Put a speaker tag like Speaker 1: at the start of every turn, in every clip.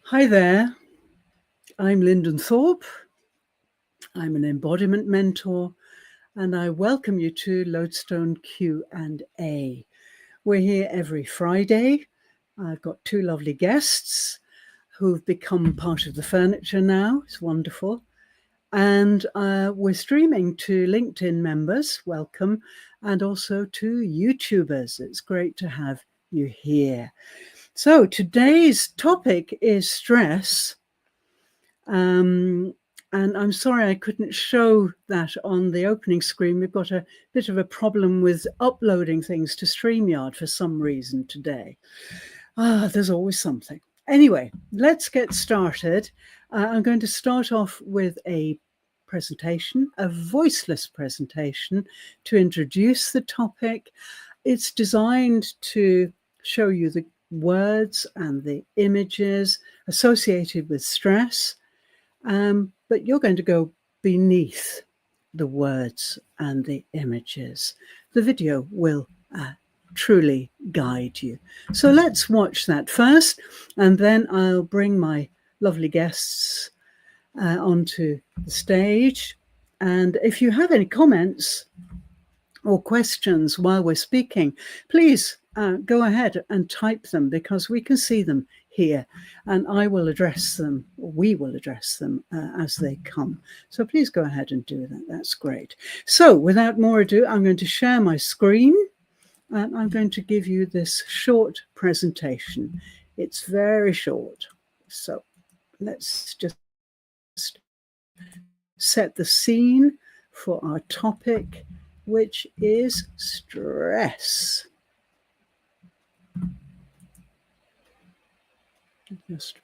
Speaker 1: Hi there, I'm Linden Thorp. I'm an embodiment mentor, and I welcome you to Lodestone Q&A. We're here every Friday. I've got two lovely guests who've become part of the furniture now. It's wonderful. And we're streaming to LinkedIn members, welcome, and also to YouTubers. It's great to have you here. So today's topic is stress. And I'm sorry I couldn't show that on the opening screen. We've got a bit of a problem with uploading things to StreamYard for some reason today. There's always something. Anyway, let's get started. I'm going to start off with a presentation, a voiceless presentation to introduce the topic. It's designed to show you the words and the images associated with stress. But you're going to go beneath the words and the images. The video will truly guide you. So let's watch that first, and then I'll bring my lovely guests onto the stage. And if you have any comments or questions while we're speaking, please go ahead and type them, because we can see them here, and I will address them, or we will address them as they come. So please go ahead and do that. That's great. So without more ado, I'm going to share my screen, and I'm going to give you this short presentation. It's very short. So let's just set the scene for our topic, which is stress. Just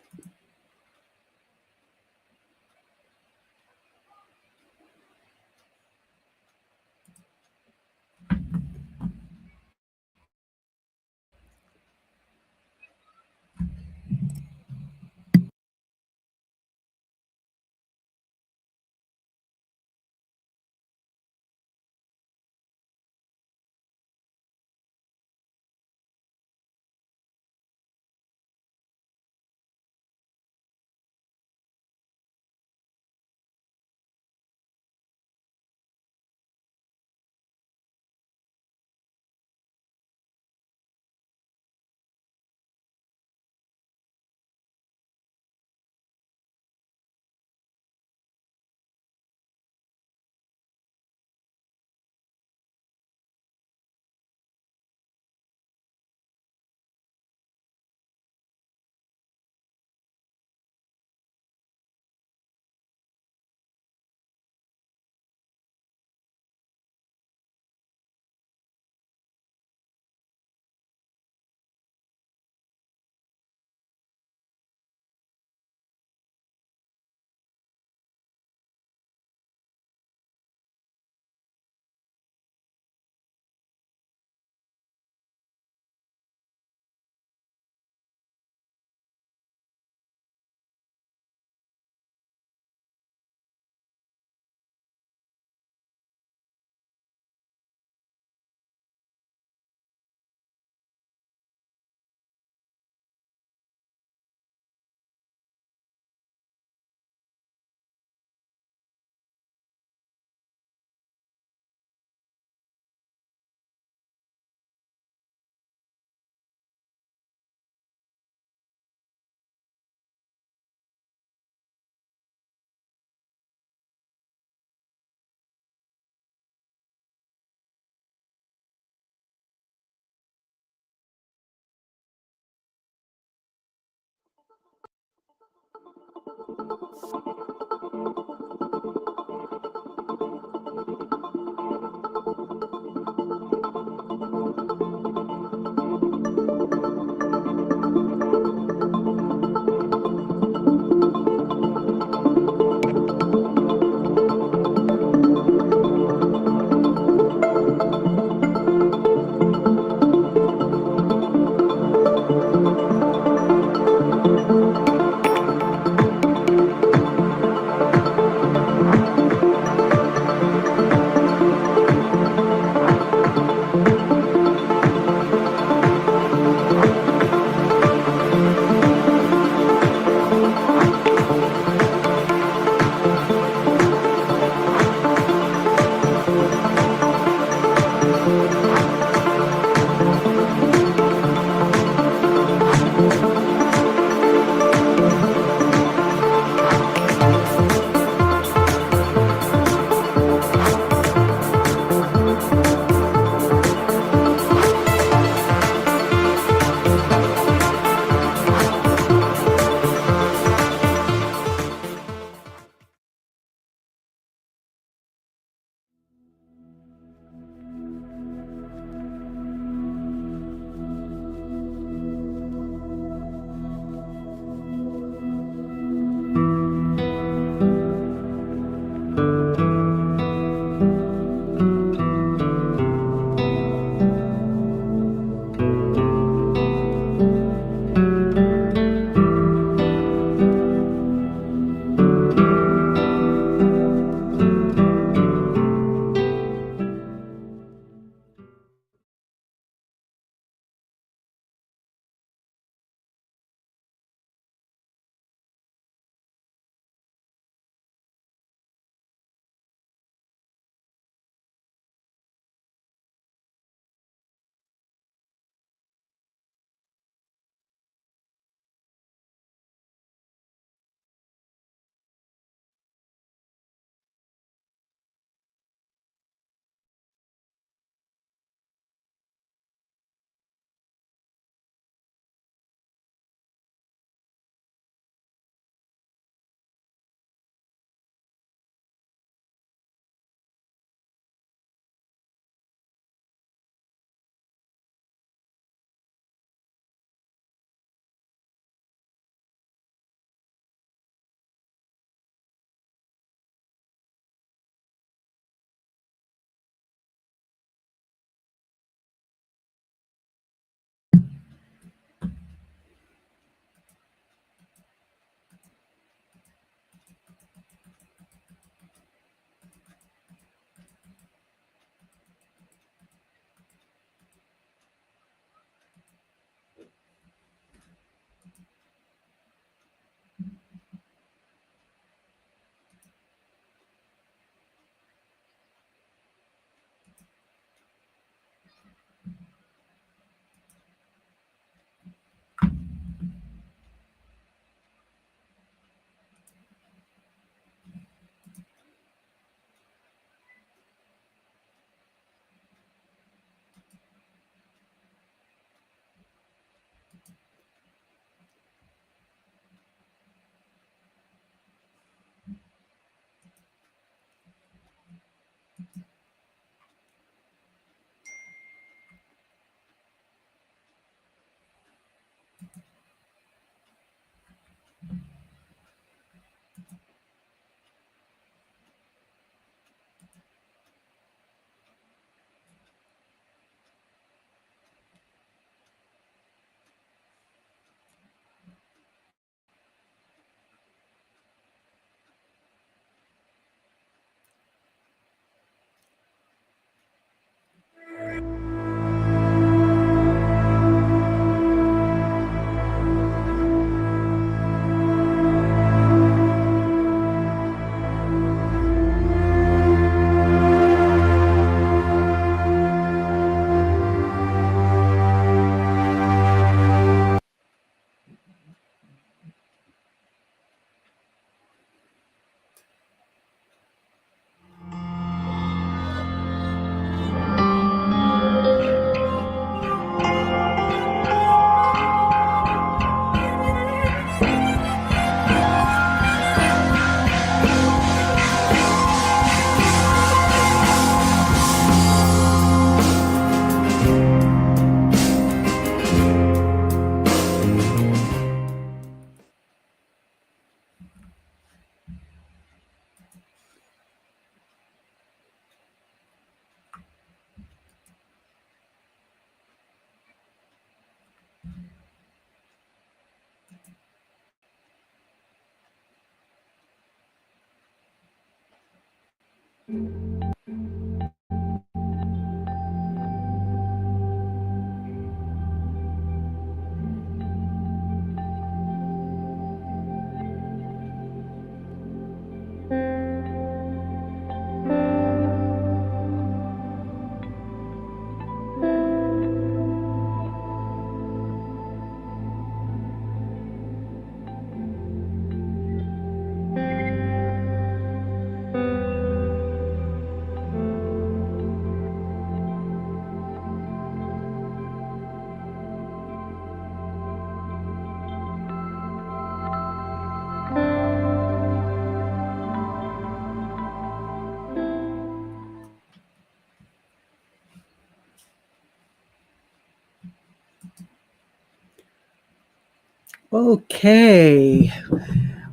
Speaker 1: Okay,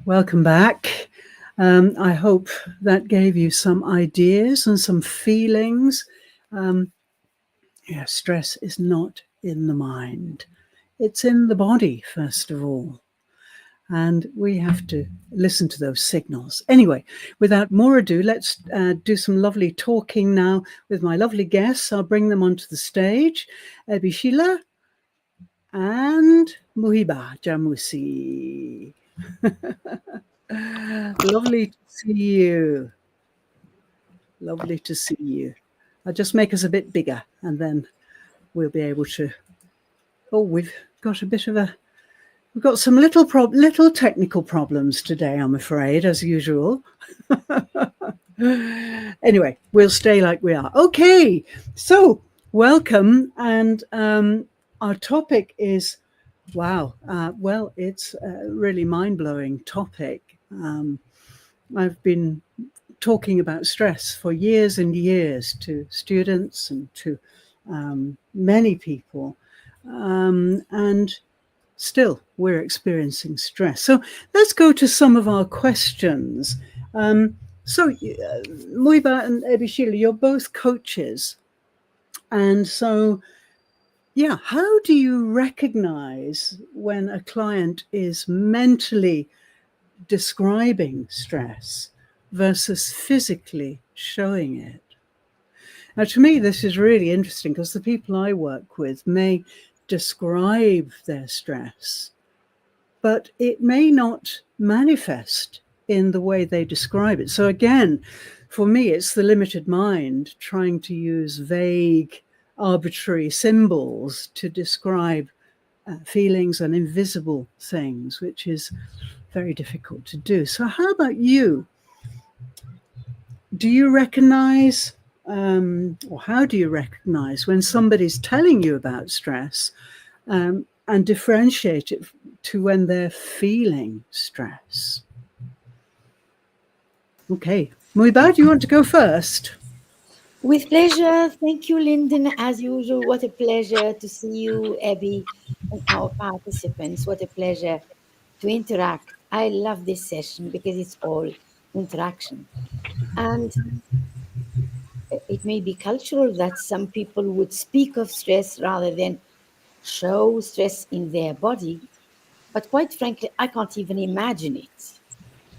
Speaker 1: welcome back. I hope that gave you some ideas and some feelings. Stress is not in the mind. It's in the body, first of all. And we have to listen to those signals. Anyway, without more ado, let's do some lovely talking now with my lovely guests. I'll bring them onto the stage. Ebishila and Muhiba Jamusi. Lovely to see you. Lovely to see you. I'll just make us a bit bigger and then we'll be able to... Oh, we've got a bit of a... We've got some little technical problems today, I'm afraid, as usual. Anyway, we'll stay like we are. Okay, so welcome. And our topic is, wow, well, it's a really mind-blowing topic. I've been talking about stress for years and years to students and to many people. And still, we're experiencing stress. So let's go to some of our questions. Muiba and Ebishila, you're both coaches. And so, yeah, how do you recognize when a client is mentally describing stress versus physically showing it? Now, to me, this is really interesting because the people I work with may describe their stress, but it may not manifest in the way they describe it. So again, for me, it's the limited mind trying to use vague, arbitrary symbols to describe feelings and invisible things, which is very difficult to do. So how about you? Do you recognize, or how do you recognize when somebody's telling you about stress and differentiate it to when they're feeling stress? Okay, Muiba, do you want to go first?
Speaker 2: With pleasure. Thank you, Linden. As usual, what a pleasure to see you, Abby, and our participants. What a pleasure to interact. I love this session because it's all interaction. And it may be cultural that some people would speak of stress rather than show stress in their body. But quite frankly, I can't even imagine it.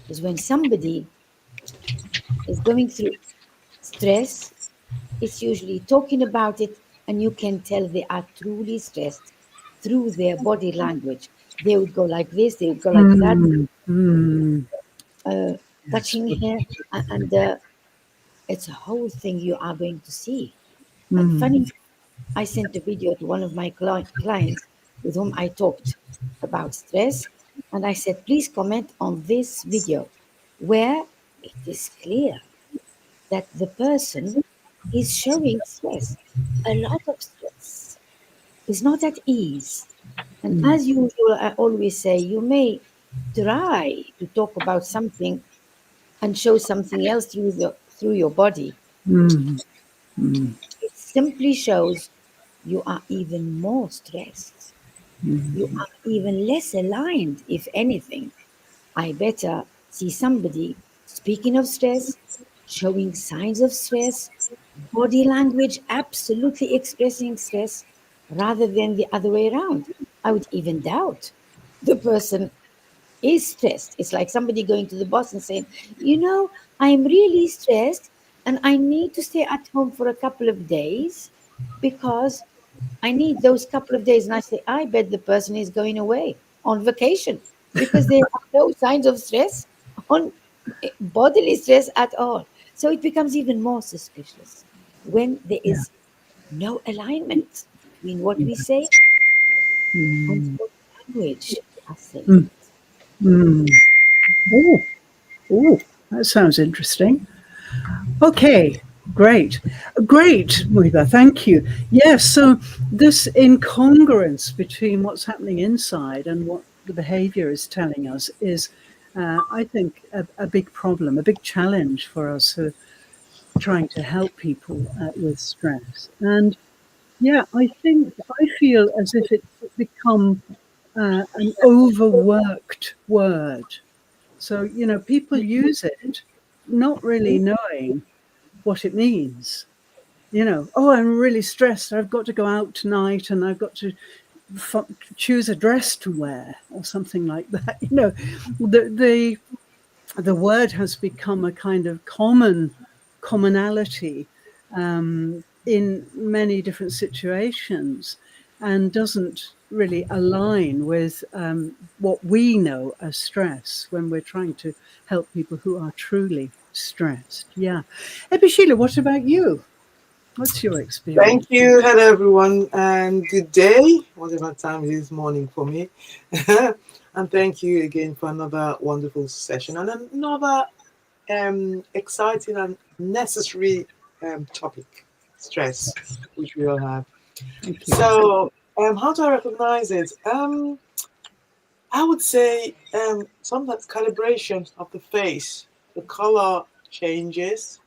Speaker 2: Because when somebody is going through stress, it's usually talking about it, and you can tell they are truly stressed through their body language. They would go like this, they would go like that, touching here, and it's a whole thing you are going to see. Funny, I sent a video to one of my clients with whom I talked about stress, and I said, please comment on this video where it is clear that the person is showing stress, a lot of stress, is not at ease. And as usual, I always say, you may try to talk about something and show something else through your body. It simply shows you are even more stressed. You are even less aligned, if anything. I better see somebody speaking of stress, showing signs of stress, body language absolutely expressing stress, rather than the other way around. I would even doubt the person is stressed. It's like somebody going to the boss and saying, I'm really stressed and I need to stay at home for a couple of days because I need those couple of days. And I say, I bet the person is going away on vacation because there are no signs of stress, on bodily stress at all. So it becomes even more suspicious when there
Speaker 1: Yeah.
Speaker 2: is no alignment between what we
Speaker 1: Yeah.
Speaker 2: say and
Speaker 1: Mm.
Speaker 2: what language we are saying
Speaker 1: Mm.
Speaker 2: it.
Speaker 1: Mm. Oh, oh, that sounds interesting. Okay, great. Great, Muhiba, thank you. Yes, so this incongruence between what's happening inside and what the behavior is telling us is, I think, a big problem, a big challenge for us who are trying to help people with stress. And yeah, I feel as if it's become an overworked word. So, people use it not really knowing what it means. Oh, I'm really stressed. I've got to go out tonight and I've got to choose a dress to wear or something like that. The the word has become a kind of commonality in many different situations and doesn't really align with what we know as stress when we're trying to help people who are truly stressed. Yeah. Ebishila, what about you? What's your experience?
Speaker 3: Thank you. Hello, everyone, and good day, whatever time it is, morning for me. And thank you again for another wonderful session and another exciting and necessary topic, stress, which we all have.
Speaker 1: Thank you.
Speaker 3: So, how do I recognize it? I would say sometimes calibration of the face, the color changes.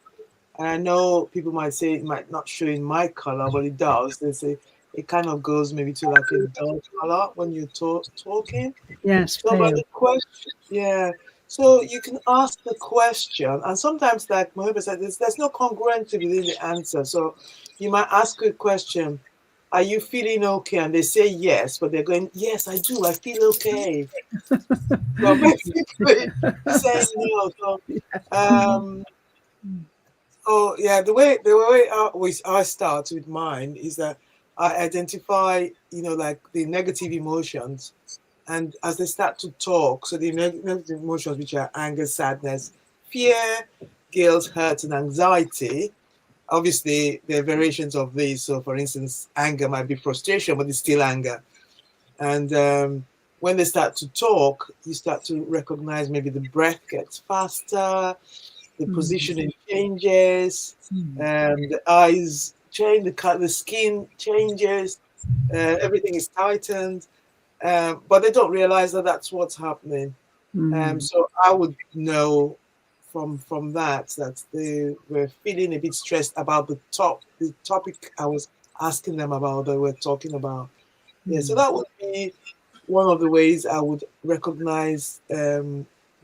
Speaker 3: And I know people might say it might not show in my color, but it does. They say it kind of goes maybe to like a dull color when you're talking.
Speaker 1: Yes,
Speaker 3: So, but
Speaker 1: pale.
Speaker 3: the question, yeah. So you can ask the question, and sometimes, like Mohiba said, there's no congruency within the answer. So you might ask a question, "Are you feeling okay?" And they say yes, but they're going, "Yes, I do. I feel okay." So basically, saying no. So, um, oh yeah, the way I start with mine is that I identify, like the negative emotions, and as they start to talk, so the negative emotions, which are anger, sadness, fear, guilt, hurt, and anxiety. Obviously, there are variations of these. So, for instance, anger might be frustration, but it's still anger. And when they start to talk, you start to recognize maybe the breath gets faster, the
Speaker 1: Mm,
Speaker 3: positioning changes,
Speaker 1: mm,
Speaker 3: the eyes change, the skin changes, everything is tightened, but they don't realize that that's what's happening.
Speaker 1: mm,
Speaker 3: So I would know from that they were feeling a bit stressed about the topic I was asking them about, that we're talking about. Yeah, so
Speaker 1: mm,
Speaker 3: that would be one of the ways I would recognize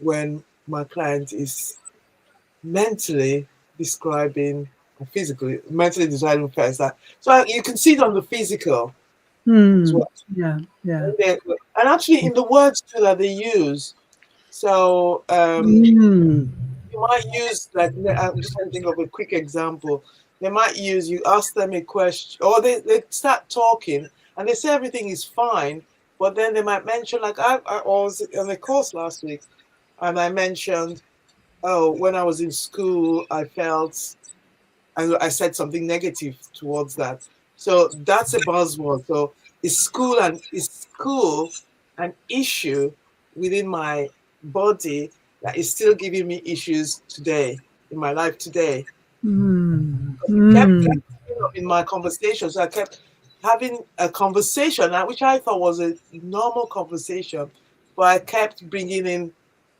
Speaker 3: when my client is mentally describing, or physically, mentally describing first. That so you can see it on the physical as
Speaker 1: mm.
Speaker 3: well.
Speaker 1: Yeah, yeah.
Speaker 3: And actually in the words too that they use. So
Speaker 1: Mm,
Speaker 3: you might use, like, I'm just trying to think of a quick example. They might use, you ask them a question, or they start talking and they say everything is fine, but then they might mention, like, I was on a course last week and I mentioned, oh, when I was in school, I felt, I said something negative towards that. So that's a buzzword. So is school an issue within my body that is still giving me issues today in my life today?
Speaker 1: mm,
Speaker 3: Because it kept
Speaker 1: mm,
Speaker 3: coming up in my conversation. So I kept having a conversation, which I thought was a normal conversation, but I kept bringing in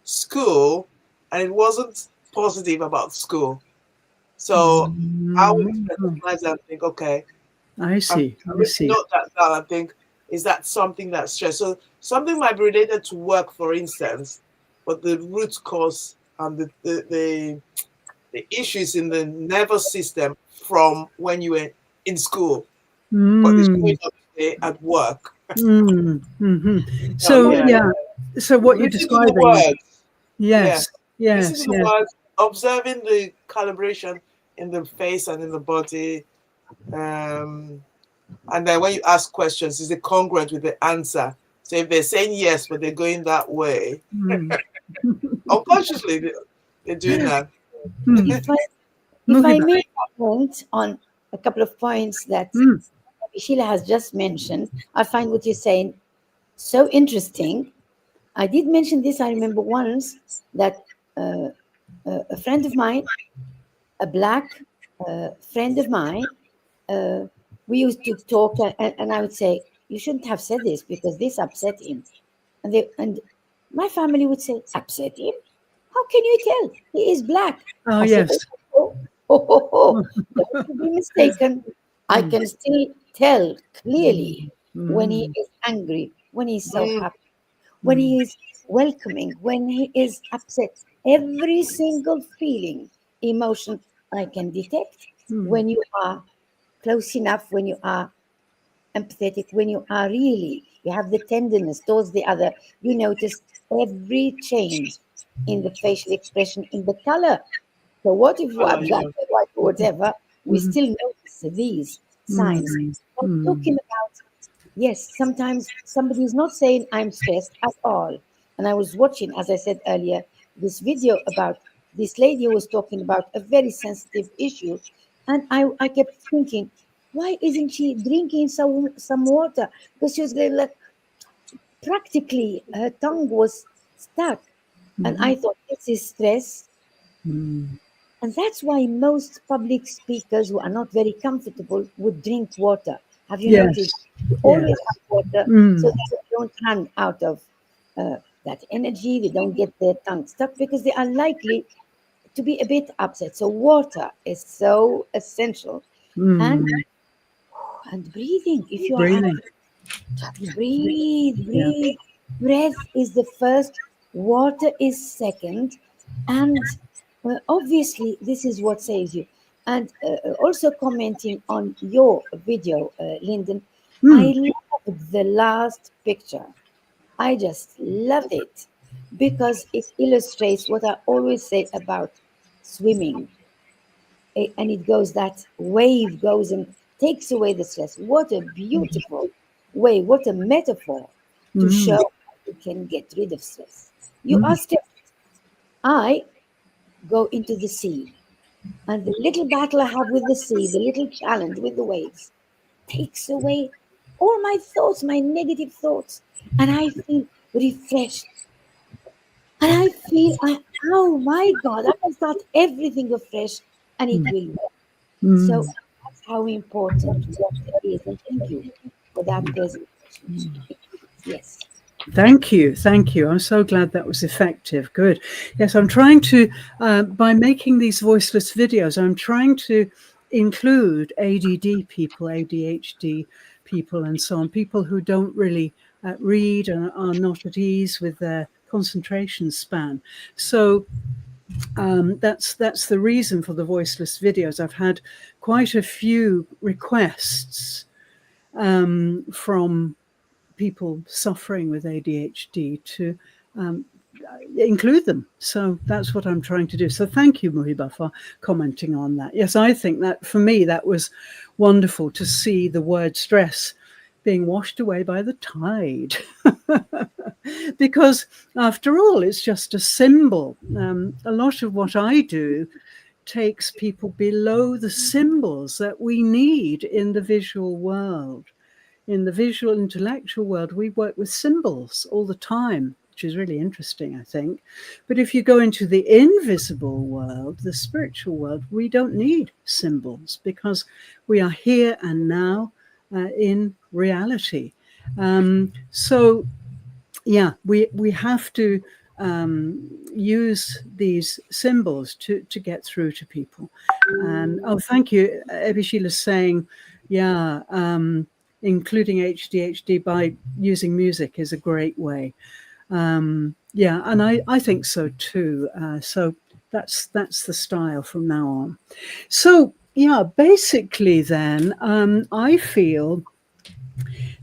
Speaker 3: school, and it wasn't positive about school. So I would
Speaker 1: mm.
Speaker 3: recognize that and think, okay,
Speaker 1: I
Speaker 3: I'm
Speaker 1: see. I
Speaker 3: going to
Speaker 1: see.
Speaker 3: note that down and think, is that something that's stress? So something might be related to work, for instance, but the root cause and the issues in the nervous system from when you were in school, but it's showing
Speaker 1: Mm,
Speaker 3: up today at work.
Speaker 1: mm, hmm.
Speaker 3: So
Speaker 1: So
Speaker 3: yeah,
Speaker 1: yeah. So what you're
Speaker 3: listen to the
Speaker 1: describing?
Speaker 3: words. Yeah,
Speaker 1: Yes.
Speaker 3: listen to
Speaker 1: Yes.
Speaker 3: the
Speaker 1: Yes.
Speaker 3: words, observing the calibration. in the face and in the body. And then when you ask questions, is it congruent with the answer? So if they're saying yes, but they're going that way, unconsciously they're doing that.
Speaker 2: If I may comment on a couple of points that Sheila has just mentioned, I find what you're saying so interesting. I did mention this. I remember once that a friend of mine, a black friend of mine, we used to talk, and I would say, "You shouldn't have said this because this upset him," and my family would say, "Upset him? How can you tell? He is black."
Speaker 1: Oh,
Speaker 2: I said,
Speaker 1: yes.
Speaker 2: Don't be mistaken. I can still tell clearly when he is angry, when he's so happy, when he is welcoming, when he is upset. Every single feeling, emotion, I can detect when you are close enough, when you are empathetic, when you are really, you have the tenderness towards the other. You notice every change in the facial expression, in the color. So what if you are black or white or whatever? We still notice these signs. I'm talking about, yes, sometimes somebody is not saying I'm stressed at all. And I was watching, as I said earlier, this video about this lady who was talking about a very sensitive issue. And I kept thinking, why isn't she drinking some water? Because she was like, practically her tongue was stuck. And I thought, this is stress. And that's why most public speakers who are not very comfortable would drink water. Have you noticed? You always have water so that they don't run out of that energy. They don't get their tongue stuck because they are likely to be a bit upset. So water is so essential. And breathing. If you are
Speaker 1: Breathing.
Speaker 2: breathe. Breath is the first, water is second. And obviously, this is what saves you. And also commenting on your video, Linden, I loved the last picture. I just loved it because it illustrates what I always say about swimming. And it goes, that wave goes and takes away the stress. What a beautiful way, what a metaphor to show how you can get rid of stress. You are stressed. I go into the sea, and the little battle I have with the sea, the little challenge with the waves, takes away all my thoughts, my negative thoughts, and I feel refreshed. And I feel, oh my God, I can start everything afresh, and it will work. So that's how important water is. And thank you for that presentation. Yes.
Speaker 1: Thank you. Thank you. I'm so glad that was effective. Good. Yes, I'm trying to, by making these voiceless videos, I'm trying to include ADD people, ADHD people, and so on, people who don't really read and are not at ease with their concentration span. So that's the reason for the voiceless videos. I've had quite a few requests from people suffering with ADHD to include them. So that's what I'm trying to do. So thank you, Muhiba, for commenting on that. Yes, I think that for me, that was wonderful to see the word stress being washed away by the tide. Because after all, it's just a symbol. A lot of what I do takes people below the symbols that we need in the visual world. In the visual intellectual world, we work with symbols all the time, which is really interesting, I think. But if you go into the invisible world, the spiritual world, we don't need symbols because we are here and now in reality. So, yeah, we have to use these symbols to get through to people. And thank you. Ebishila's saying, yeah, including HDHD by using music is a great way. Yeah, and I think so too. So that's the style from now on. So yeah, basically then I feel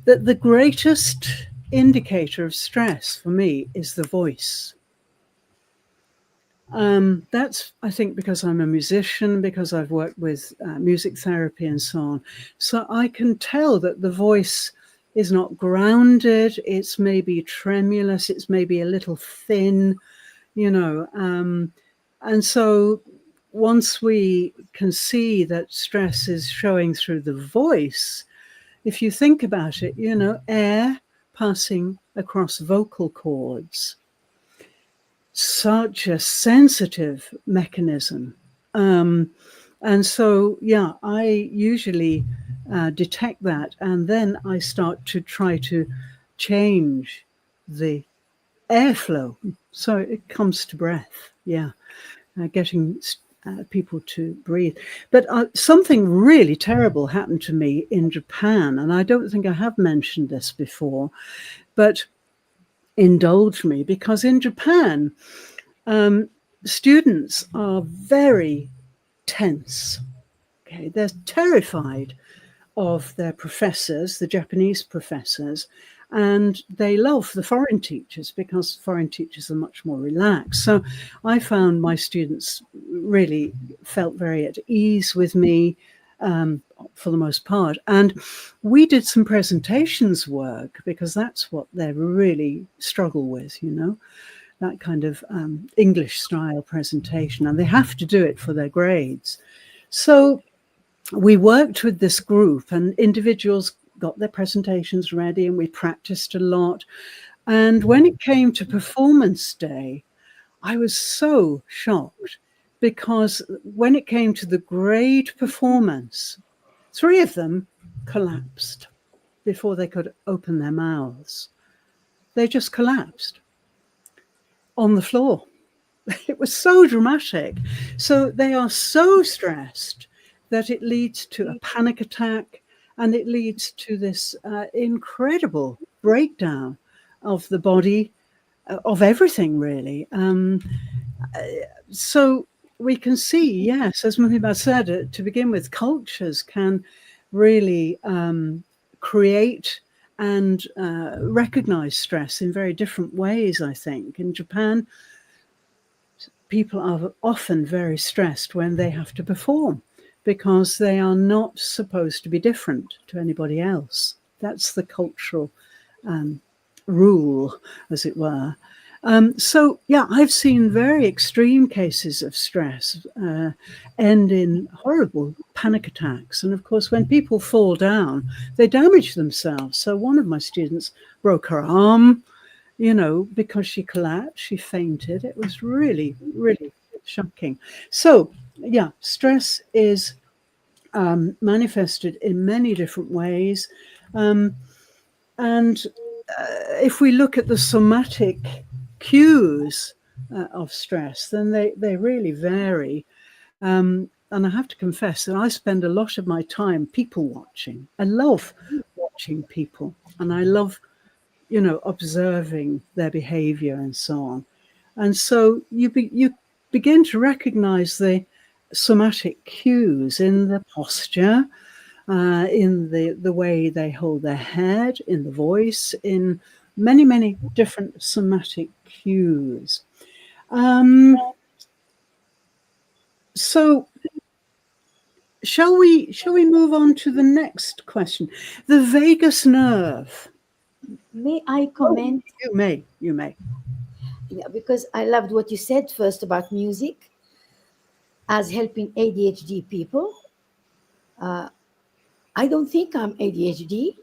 Speaker 1: that the greatest indicator of stress for me is the voice. That's, I think, because I'm a musician, because I've worked with music therapy and so on. So I can tell that the voice is not grounded. It's maybe tremulous. It's maybe a little thin, you know. And so once we can see that stress is showing through the voice, if you think about it, you know, air passing across vocal cords, such a sensitive mechanism. And so, yeah, I usually detect that, and then I start to try to change the airflow so it comes to breath. Yeah, getting people to breathe. But something really terrible happened to me in Japan, and I don't think I have mentioned this before, but indulge me, because in Japan, students are very tense. Okay, they're terrified of their professors, the Japanese professors, and they love the foreign teachers because foreign teachers are much more relaxed. So I found my students really felt very at ease with me for the most part. And we did some presentations work because that's what they really struggle with, you know, that kind of English style presentation. And they have to do it for their grades. So we worked with this group, and individuals got their presentations ready, and we practiced a lot. And when it came to performance day, I was so shocked, because when it came to the grade performance, 3 of them collapsed before they could open their mouths. They just collapsed on the floor. It was so dramatic. So they are so stressed that it leads to a panic attack, and it leads to this incredible breakdown of the body, of everything, really. So we can see, yes, as Muhiba said, to begin with, cultures can really create and recognize stress in very different ways, I think. In Japan, people are often very stressed when they have to perform because they are not supposed to be different to anybody else. That's the cultural rule, as it were. So, yeah, I've seen very extreme cases of stress end in horrible panic attacks. And of course, when people fall down, they damage themselves. So one of my students broke her arm, you know, because she collapsed, she fainted. It was really, really shocking. So, yeah, stress is manifested in many different ways. And if we look at the somatic cues of stress, then they really vary. And I have to confess that I spend a lot of my time people watching. I love watching people, and I love, you know, observing their behavior and so on. And so you begin to recognize the somatic cues in the posture, in the way they hold their head, in the voice, in many, many different somatic cues. So shall we move on to the next question? The vagus nerve.
Speaker 2: May I comment?
Speaker 1: You may.
Speaker 2: Yeah, because I loved what you said first about music as helping ADHD people. I don't think I'm ADHD.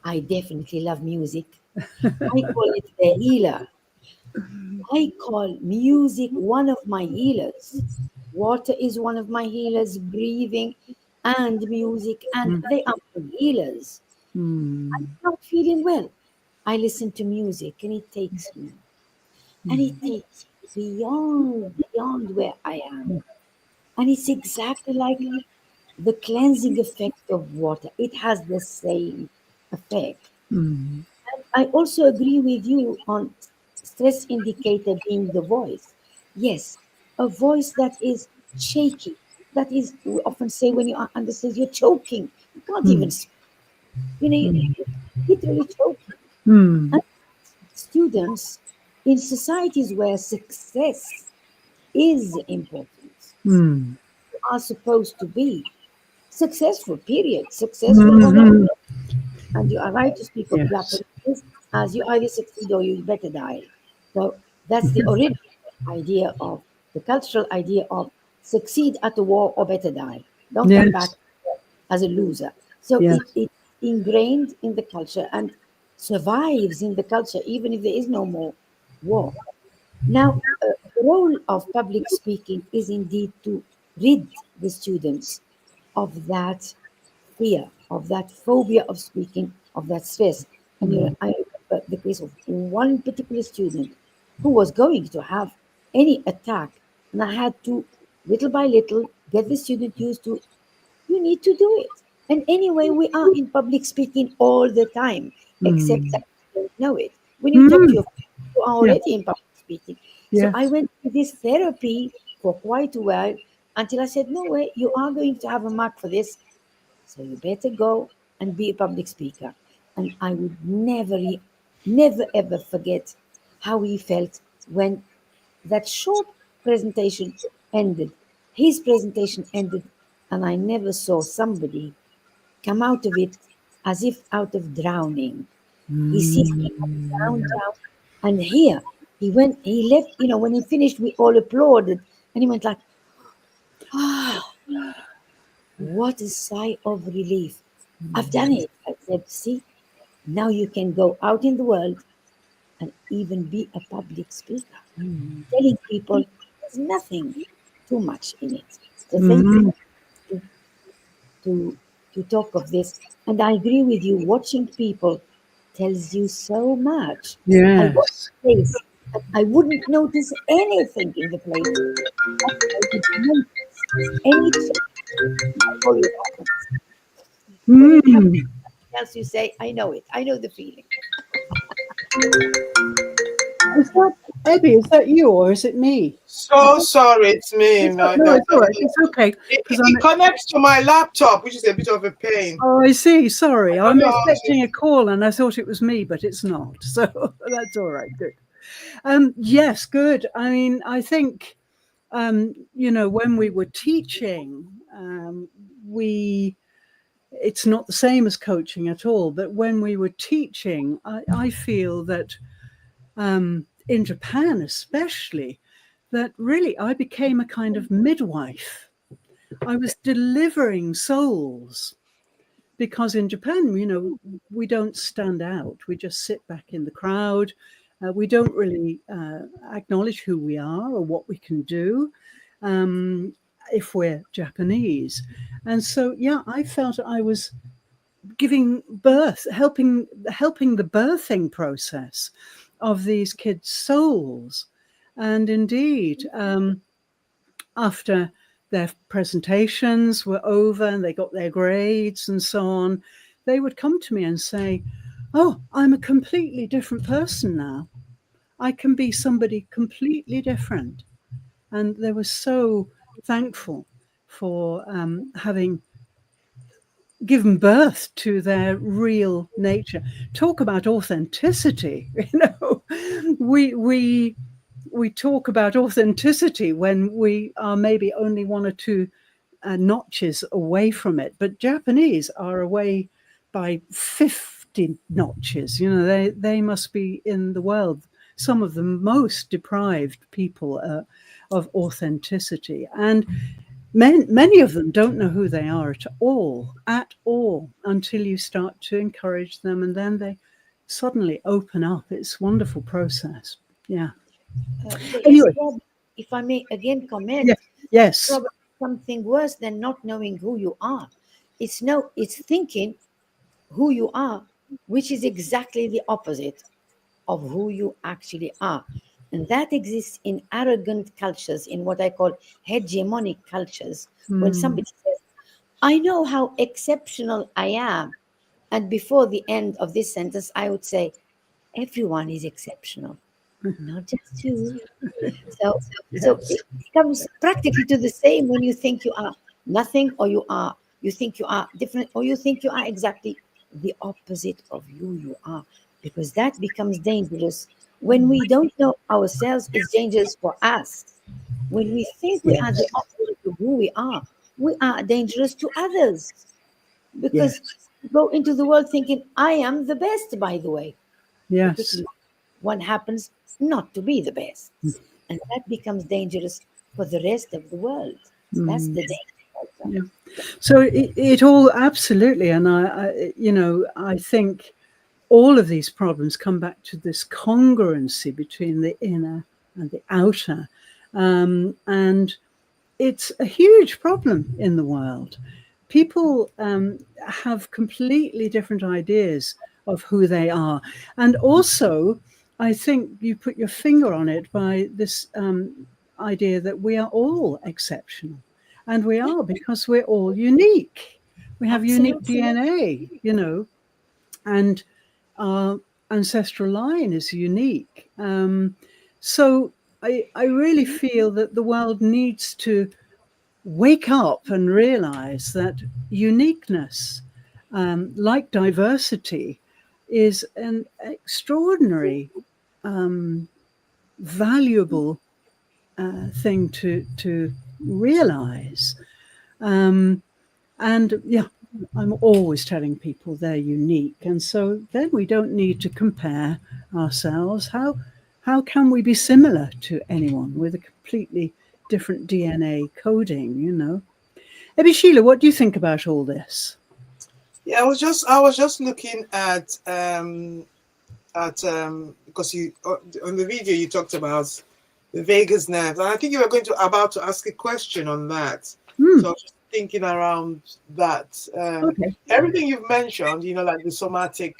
Speaker 2: I definitely love music. I call it a healer. I call music one of my healers. Water is one of my healers, breathing and music, and they are my healers. I'm not feeling well. I listen to music, and it takes me. And it takes beyond where I am. And it's exactly like the cleansing effect of water. It has the same effect. And I also agree with you on stress indicator being the voice. Yes, a voice that is shaky. That is, we often say when you are under stress, you're choking. You can't even speak. You know, you're literally choking. And students in societies where success is important.
Speaker 1: Mm.
Speaker 2: You are supposed to be successful, period. Successful or not. And you are right to speak of
Speaker 1: Yes.
Speaker 2: Japanese as you either succeed or you better die. So that's the original idea of the cultural idea of succeed at the war or better die. Don't come back
Speaker 1: Yes.
Speaker 2: as a loser. So
Speaker 1: Yes.
Speaker 2: it ingrained in the culture and survives in the culture, even if there is no more war. Now, the role of public speaking is indeed to rid the students of that fear, of that phobia of speaking, of that stress. And I remember the case of one particular student who was going to have any attack, and I had to, little by little, get the student used to, you need to do it. And anyway, we are in public speaking all the time, except that you don't know it. When you talk to
Speaker 1: Mm.
Speaker 2: your friends, you are
Speaker 1: Yeah.
Speaker 2: already in public speaking. So I
Speaker 1: Yes.
Speaker 2: went through this therapy for quite a while until I said, no way, you are going to have a mark for this. So you better go and be a public speaker. And I would never ever forget how he felt when that short presentation ended. His presentation ended, and I never saw somebody come out of it as if out of drowning. He seemed down, down, and here he left, when he finished, we all applauded, and he went like, ah, what a sigh of relief. I've done it. I said, see, now you can go out in the world and even be a public speaker, telling people there's nothing too much in it. So thank you
Speaker 1: Mm.
Speaker 2: to, to, to talk of this. And I agree with you, watching people tells you so much. I watch
Speaker 1: Yes.
Speaker 2: a place and I wouldn't notice anything in the place. But I would notice any change. I call you happens. When it happens,
Speaker 1: Mm.
Speaker 2: something else you say, I know it. I know the feeling.
Speaker 1: Is that Abby? Is that you or is it me?
Speaker 3: So sorry, it's me.
Speaker 1: It's no, it's all right. It's okay
Speaker 3: It,
Speaker 1: because
Speaker 3: it connects to my laptop, which is a bit of a pain.
Speaker 1: Oh, I see. Sorry,
Speaker 3: I don't
Speaker 1: I'm
Speaker 3: know how
Speaker 1: expecting a call, and I thought it was me, but it's not. So that's all right. Good. Yes, good. I mean, I think when we were teaching, we it's not the same as coaching at all. But when we were teaching, I feel that in Japan, especially, that really I became a kind of midwife. I was delivering souls because in Japan, we don't stand out. We just sit back in the crowd. We don't really acknowledge who we are or what we can do if we're Japanese. And so, yeah, I felt I was giving birth, helping the birthing process of these kids' souls. And indeed, after their presentations were over and they got their grades and so on, they would come to me and say, oh, I'm a completely different person now. I can be somebody completely different. And they were so thankful for having given birth to their real nature. Talk about authenticity. We talk about authenticity when we are maybe only one or two notches away from it, but Japanese are away by 50 notches. They must be in the world some of the most deprived people of authenticity, and many of them don't know who they are at all, until you start to encourage them, and then they suddenly open up. It's a wonderful process. Yeah.
Speaker 2: It's
Speaker 1: Anyway,
Speaker 2: probably, if I may again
Speaker 1: yeah,
Speaker 2: comment, it's
Speaker 1: yes.
Speaker 2: probably something worse than not knowing who you are. It's thinking who you are, which is exactly the opposite of who you actually are. And that exists in arrogant cultures, in what I call hegemonic cultures. When somebody says, I know how exceptional I am. And before the end of this sentence, I would say, everyone is exceptional, not just you. So, so
Speaker 1: Yes.
Speaker 2: it comes practically to the same when you think you are nothing, or you think you are different, or you think you are exactly the opposite of who you are, because that becomes dangerous. When we don't know ourselves, it's dangerous for us. When we think we are the opposite of who we are dangerous to others. Because we go into the world thinking, I am the best, by the way. But
Speaker 1: Yes.
Speaker 2: at least one happens not to be the best. And that becomes dangerous for the rest of the world. That's the danger.
Speaker 1: Yeah. So it all absolutely, and I think all of these problems come back to this congruency between the inner and the outer, and it's a huge problem in the world. People have completely different ideas of who they are, and also I think you put your finger on it by this idea that we are all exceptional. And we are, because we're all unique. We have unique DNA, and our ancestral line is unique. So I really feel that the world needs to wake up and realize that uniqueness, like diversity, is an extraordinary, valuable thing to realize. And yeah, I'm always telling people they're unique. And so then we don't need to compare ourselves. How can we be similar to anyone with a completely different DNA coding, Maybe Sheila, what do you think about all this?
Speaker 3: Yeah, I was just looking at because you on the video you talked about the vagus nerve, and I think you were about to ask a question on that. So I was just thinking around that.
Speaker 1: Okay.
Speaker 3: Everything you've mentioned, like the somatic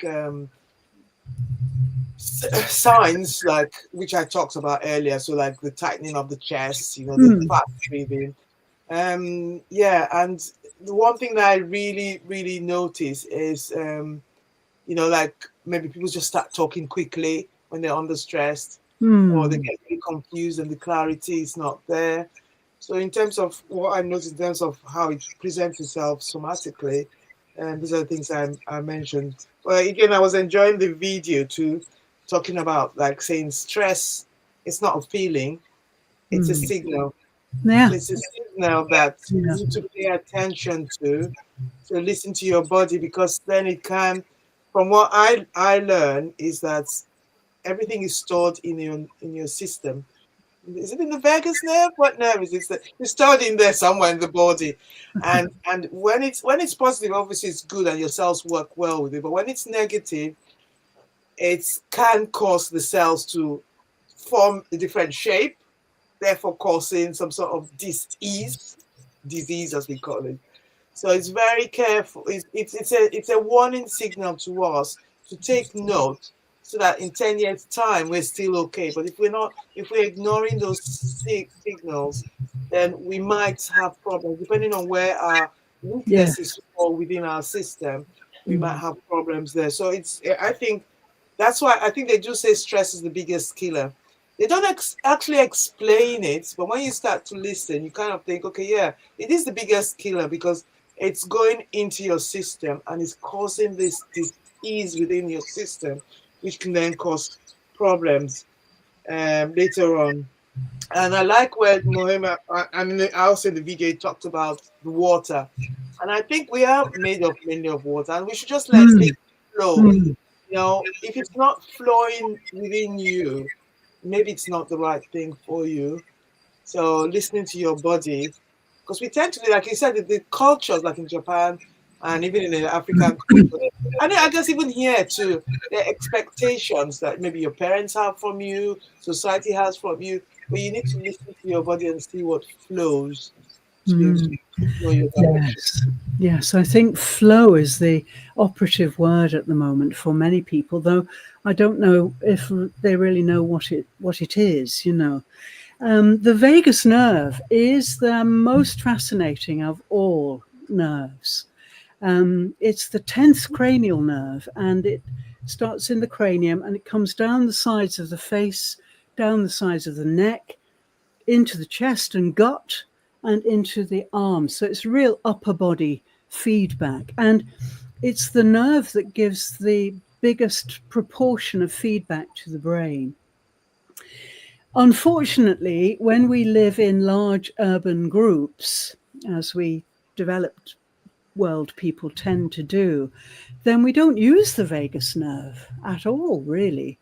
Speaker 3: signs, like which I talked about earlier. So like the tightening of the chest, the fast breathing. Yeah, and the one thing that I really, really notice is, like maybe people just start talking quickly when they're under stress, or they get really confused and the clarity is not there. So in terms of what I noticed in terms of how it presents itself somatically, and these are the things I mentioned. Well, again, I was enjoying the video too, talking about like saying stress, it's not a feeling, it's a signal.
Speaker 1: Yeah.
Speaker 3: It's a signal that you need to pay attention to listen to your body, because then it can, from what I learn, is that everything is stored in your system. Is it in the vagus nerve? What nerve is it? It's stored in there somewhere in the body, and when it's positive, obviously it's good and your cells work well with it. But when it's negative, it can cause the cells to form a different shape, therefore causing some sort of disease as we call it. So it's very careful. It's a warning signal to us to take note, so that in 10 years' time we're still okay. But if we're ignoring those signals, then we might have problems depending on where our weaknesses fall within our system. We might have problems there. So I think that's why I think they do say stress is the biggest killer. They don't actually explain it, but when you start to listen, you kind of think, okay, yeah, it is the biggest killer, because it's going into your system and it's causing this disease within your system, which can then cause problems later on. And I like where Mohima, and also in the video, he talked about the water. And I think we are made of mainly of water, and we should just let it flow. If it's not flowing within you, maybe it's not the right thing for you. So listening to your body, because we tend to be, like you said, the cultures like in Japan and even in the African culture, and I guess even here too, the expectations that maybe your parents have from you, society has from you, but you need to listen to your body and see what flows to be able to know your direction.
Speaker 1: Yes, I think flow is the operative word at the moment for many people, though I don't know if they really know what it is, The vagus nerve is the most fascinating of all nerves. It's the 10th cranial nerve, and it starts in the cranium and it comes down the sides of the face, down the sides of the neck, into the chest and gut, and into the arms. So it's real upper body feedback. And it's the nerve that gives the biggest proportion of feedback to the brain. Unfortunately, when we live in large urban groups, as we developed world people tend to do, then we don't use the vagus nerve at all, really.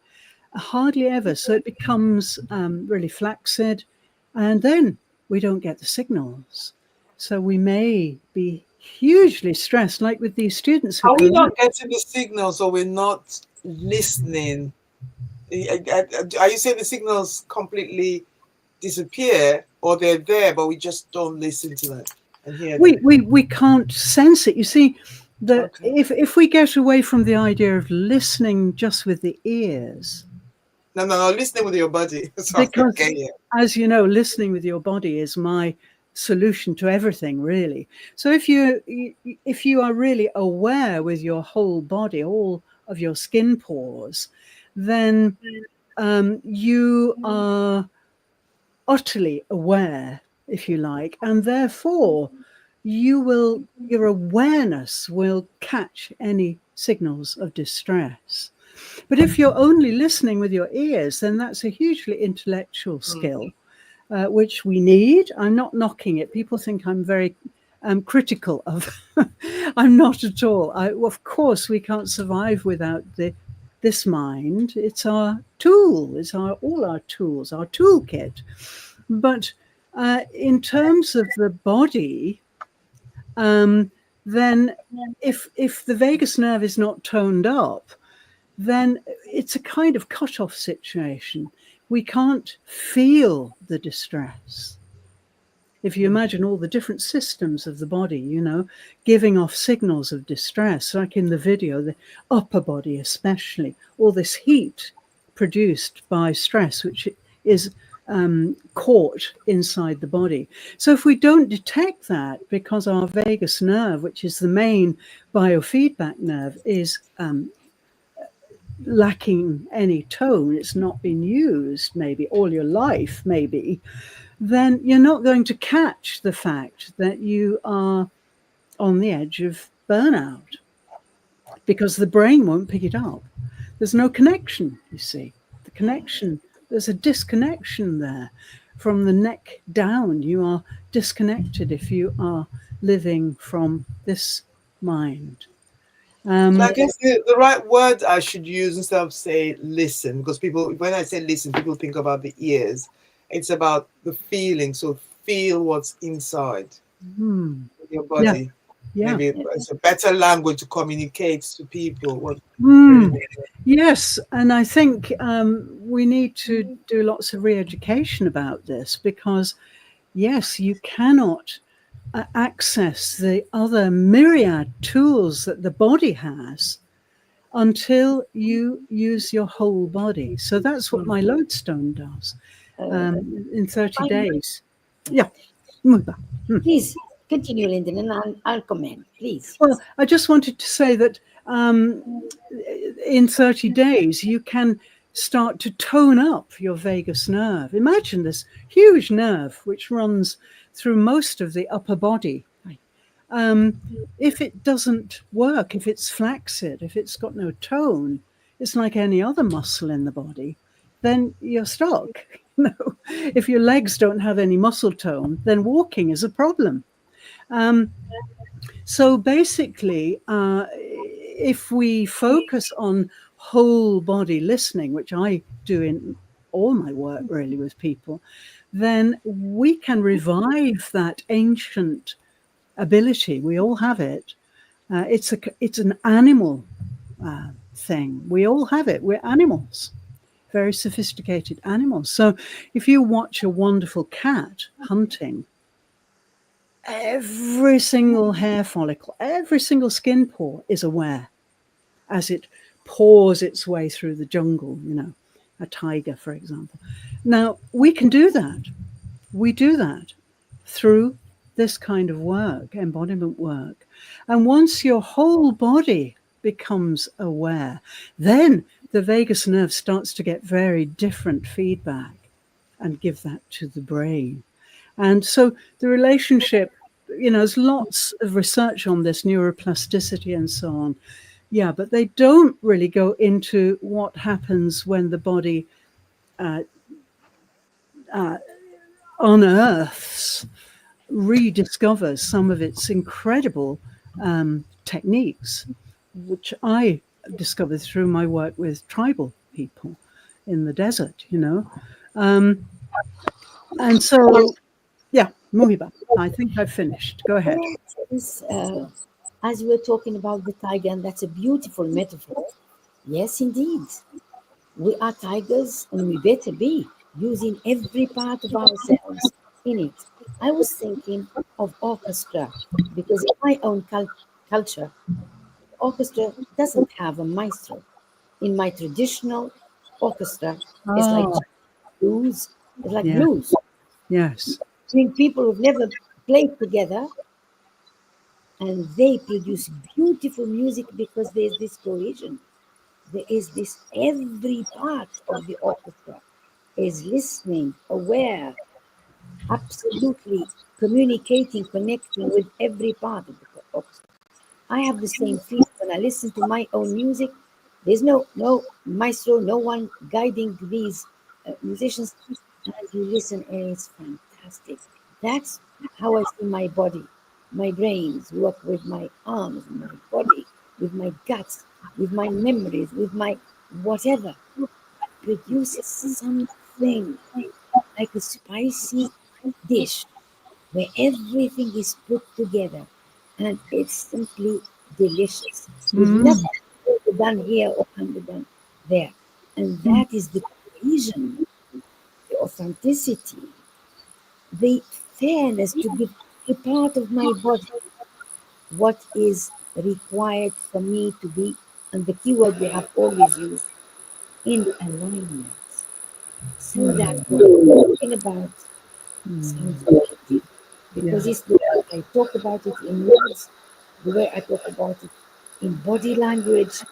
Speaker 1: Hardly ever. So it becomes really flaccid, and then we don't get the signals. So we may be hugely stressed, like with these students who
Speaker 3: Are we
Speaker 1: come
Speaker 3: not
Speaker 1: out.
Speaker 3: getting the signals, or we're not listening? Are you saying the signals completely disappear, or they're there, but we just don't listen to them and hear them?
Speaker 1: We can't sense it. You see,
Speaker 3: Okay.
Speaker 1: if we get away from the idea of listening just with the ears,
Speaker 3: No, listening with your body. Sorry,
Speaker 1: because
Speaker 3: okay, yeah.
Speaker 1: as you know, listening with your body is my solution to everything, really. So if you are really aware with your whole body, all of your skin pores, then you are utterly aware, if you like, and therefore your awareness will catch any signals of distress. But if you're only listening with your ears, then that's a hugely intellectual skill, which we need. I'm not knocking it. People think I'm very critical of. I'm not at all. Of course, we can't survive without this mind. It's our tool. It's all our tools, our toolkit. But in terms of the body, then if the vagus nerve is not toned up, then it's a kind of cut-off situation. We can't feel the distress. If you imagine all the different systems of the body, giving off signals of distress, like in the video, the upper body especially, all this heat produced by stress, which is caught inside the body. So if we don't detect that, because our vagus nerve, which is the main biofeedback nerve, is lacking any tone, it's not been used maybe all your life, maybe, then you're not going to catch the fact that you are on the edge of burnout, because the brain won't pick it up. There's no connection, you see. There's a disconnection there. From the neck down, you are disconnected if you are living from this mind.
Speaker 3: So I guess the right word I should use instead of say listen, because when I say listen, people think about the ears. It's about the feeling. So feel what's inside your body.
Speaker 1: Yeah.
Speaker 3: Maybe it's a better language to communicate to people.
Speaker 1: Yes, and I think we need to do lots of re-education about this, because yes, you cannot access the other myriad tools that the body has until you use your whole body. So that's what my Lodestone does in 30 days. Yeah.
Speaker 2: Please continue, Linden, and I'll comment, please.
Speaker 1: Well, I just wanted to say that in 30 days, you can start to tone up your vagus nerve. Imagine this huge nerve which runs through most of the upper body. If it doesn't work, if it's flaccid, if it's got no tone, it's like any other muscle in the body, then you're stuck. If your legs don't have any muscle tone, then walking is a problem. So basically, if we focus on whole body listening, which I do in all my work really with people, then we can revive that ancient ability. We all have it. It's an animal thing. We all have it. We're animals, very sophisticated animals. So if you watch a wonderful cat hunting, every single hair follicle, every single skin pore is aware as it paws its way through the jungle, a tiger, for example. Now, we can do that. We do that through this kind of work, embodiment work. And once your whole body becomes aware, then the vagus nerve starts to get very different feedback and give that to the brain. And so the relationship, there's lots of research on this, neuroplasticity and so on. Yeah, but they don't really go into what happens when the body unearths, rediscovers some of its incredible techniques, which I discovered through my work with tribal people in the desert, you know. And so, yeah, Muhiba, I think I've finished. Go ahead.
Speaker 2: Yes, as we were talking about the tiger, and that's a beautiful metaphor. Yes, indeed. We are tigers, and we better be using every part of ourselves in it. I was thinking of orchestra because in my own culture, orchestra doesn't have a maestro. In my traditional orchestra, it's like
Speaker 1: Oh,
Speaker 2: blues. It's like
Speaker 1: yeah,
Speaker 2: blues.
Speaker 1: yes.
Speaker 2: Between people who've never played together, and they produce beautiful music because there's this cohesion. There is this, every part of the orchestra is listening, aware, absolutely communicating, connecting with every part of the orchestra. I have the same feeling when I listen to my own music. There's no maestro, no one guiding these musicians, and you listen, and it's fantastic. That's how I see my body. My brains work with my arms, my body, with my guts, with my memories, with my whatever. Produces something like a spicy dish where everything is put together and it's simply delicious with
Speaker 1: Mm,
Speaker 2: nothing done here or underdone there. And
Speaker 1: mm,
Speaker 2: that is the cohesion, the authenticity, the fairness to give a part of my body what is required for me to be, and the keyword we have always used, in alignment. So that what we're talking about
Speaker 1: mm,
Speaker 2: sounds beautiful because
Speaker 1: yeah.
Speaker 2: it's the way I talk about it in words, the way I talk about it in body language,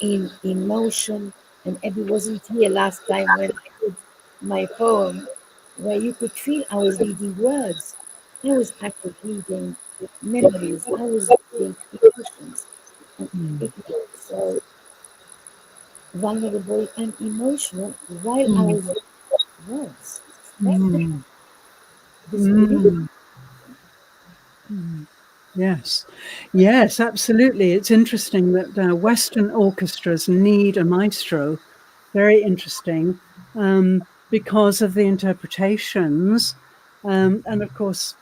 Speaker 2: in emotion. And Abby wasn't here last time when I did my poem, where you could feel I was reading words. I was actually reading memories. I was reading emotions. And
Speaker 1: Mm,
Speaker 2: it was so vulnerable and emotional while I
Speaker 1: mm,
Speaker 2: was reading words. That
Speaker 1: mm,
Speaker 2: this beauty.
Speaker 1: mm, mm. Yes, yes, absolutely. It's interesting that Western orchestras need a maestro. Very interesting, because of the interpretations. And of course,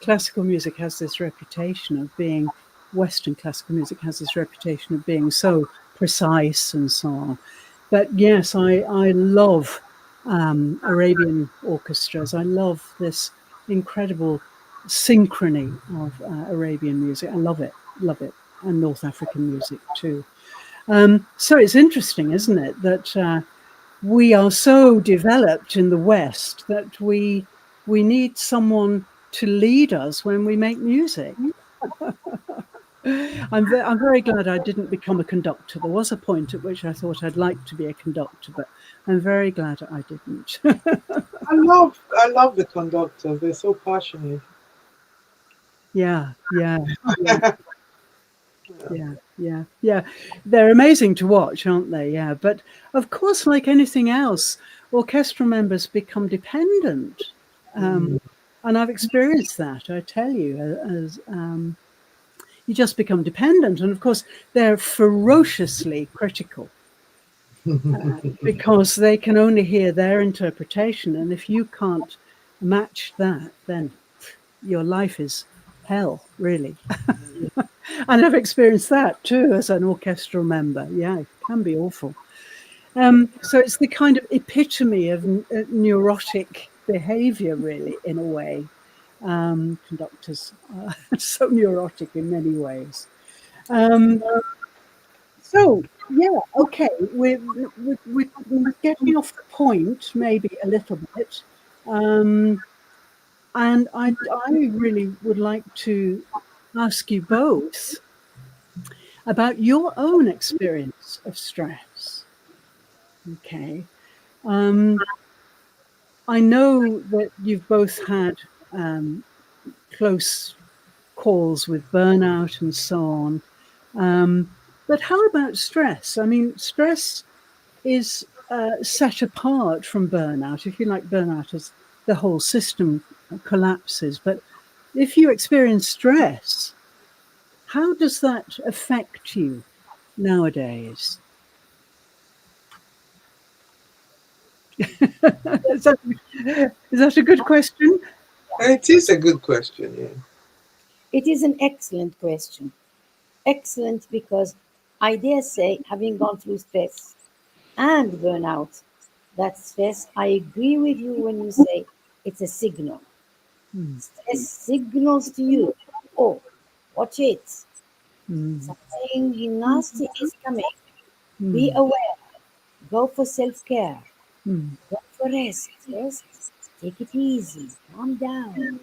Speaker 1: classical music has this reputation of being, Western classical music has this reputation of being so precise and so on. But yes, I love Arabian orchestras. I love this incredible synchrony of Arabian music. I love it, and North African music too. So it's interesting, isn't it, that we are so developed in the West that we need someone to lead us when we make music. I'm very glad I didn't become a conductor. There was a point at which I thought I'd like to be a conductor, but I'm very glad I didn't.
Speaker 3: I love the conductors. They're so passionate.
Speaker 1: Yeah, yeah, yeah. Yeah. They're amazing to watch, aren't they? Yeah. But of course, like anything else, orchestral members become dependent. Um,
Speaker 3: Mm.
Speaker 1: and I've experienced that, I tell you, as you just become dependent. And of course, they're ferociously critical because they can only hear their interpretation. And if you can't match that, then your life is hell, really. And I've experienced that too as an orchestral member. Yeah, it can be awful. So it's the kind of epitome of neurotic behavior, really, in a way. Conductors are so neurotic in many ways. Um, so, yeah, okay, we're getting off the point maybe a little bit. Um, and I really would like to ask you both about your own experience of stress. Okay. Um, I know that you've both had close calls with burnout and so on. But how about stress? I mean, stress is set apart from burnout. If you like, burnout as the whole system collapses. But if you experience stress, how does that affect you nowadays? is, that, is that a good question?
Speaker 3: It is a good question, yeah.
Speaker 2: It is an excellent question. Excellent because I dare say, having gone through stress and burnout, that stress, I agree with you when you say it's a signal.
Speaker 1: Mm,
Speaker 2: Stress signals to you, oh, watch it.
Speaker 1: mm,
Speaker 2: Something nasty is coming. Be
Speaker 1: mm,
Speaker 2: aware. Go for self care.
Speaker 1: mm,
Speaker 2: Go for rest. Rest. Take it easy. Calm down.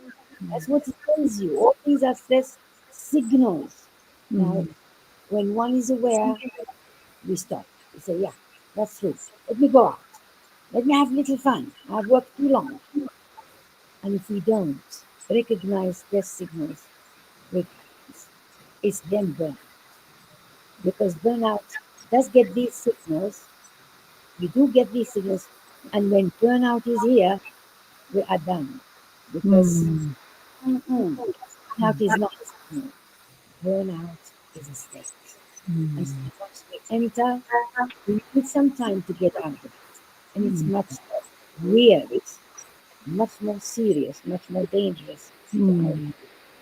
Speaker 2: That's what it tells you. All these are stress signals. Now,
Speaker 1: mm,
Speaker 2: when one is aware, we stop. We say, yeah, that's true. Let me go out. Let me have a little fun. I've worked too long. And if we don't recognize stress signals, it's then burnout. Because burnout does get these signals. You do get these signals. And when burnout is here, we are done. Because
Speaker 1: mm,
Speaker 2: burnout is not a signal. Burnout is a state. And so
Speaker 1: mm,
Speaker 2: once we enter, we need some time to get out of it. And it's
Speaker 1: mm,
Speaker 2: much weird, much more serious, much more dangerous for our
Speaker 1: mm,
Speaker 2: life.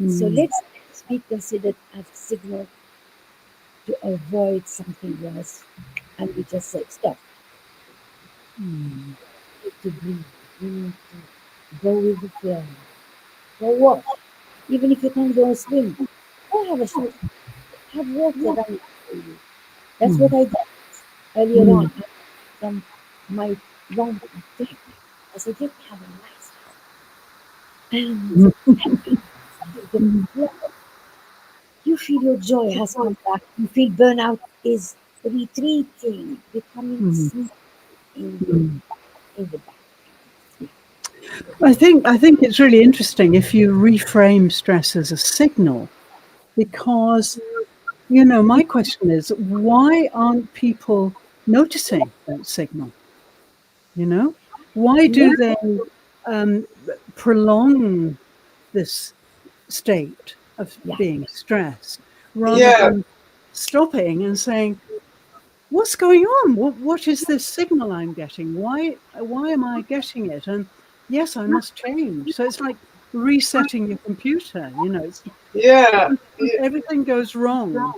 Speaker 2: So
Speaker 1: mm,
Speaker 2: let's be considered as a signal to avoid something worse. And we just say, stop.
Speaker 1: mm,
Speaker 2: We need to breathe. We need to go with the flow. Go walk. Even if you can't go and swim, go have a shower. Have water running for you. That's what
Speaker 1: mm,
Speaker 2: I did earlier
Speaker 1: mm,
Speaker 2: on from my long trip. I said, let me have a nice shower. And the
Speaker 1: mm,
Speaker 2: flow, you feel your joy has come back. You feel burnout is retreating, becoming
Speaker 1: mm,
Speaker 2: small in
Speaker 1: mm.
Speaker 2: the back.
Speaker 1: I think it's really interesting if you reframe stress as a signal, because my question is, why aren't people noticing that signal? You know, why
Speaker 2: Yeah,
Speaker 1: do they um, prolong this state of
Speaker 2: yeah.
Speaker 1: being stressed rather
Speaker 3: Yeah,
Speaker 1: than stopping and saying, what's going on? What is this signal I'm getting? Why am I getting it? And yes, I must change. So it's like resetting your computer. It's
Speaker 3: yeah,
Speaker 1: if everything goes wrong,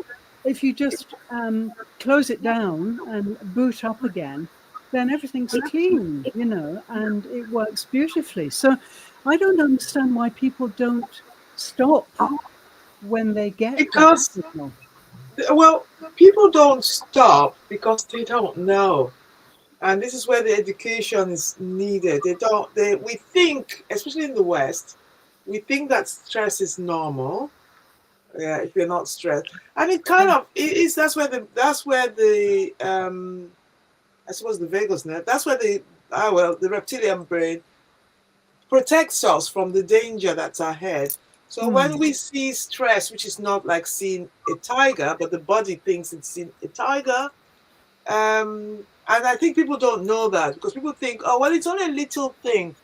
Speaker 1: if you just close it down and boot up again, then everything's clean, and it works beautifully. So I don't understand why people don't stop when they get that
Speaker 3: because,
Speaker 1: signal.
Speaker 3: well, people don't stop because they don't know. And this is where the education is needed. We think, especially in the West, we think that stress is normal. Yeah, if you're not stressed. And it kind of it is that's where the I suppose the vagus nerve, that's where the reptilian brain protects us from the danger that's ahead. So when
Speaker 1: Mm,
Speaker 3: we see stress, which is not like seeing a tiger, but the body thinks it's seen a tiger, and I think people don't know that because people think, oh, well, it's only a little thing.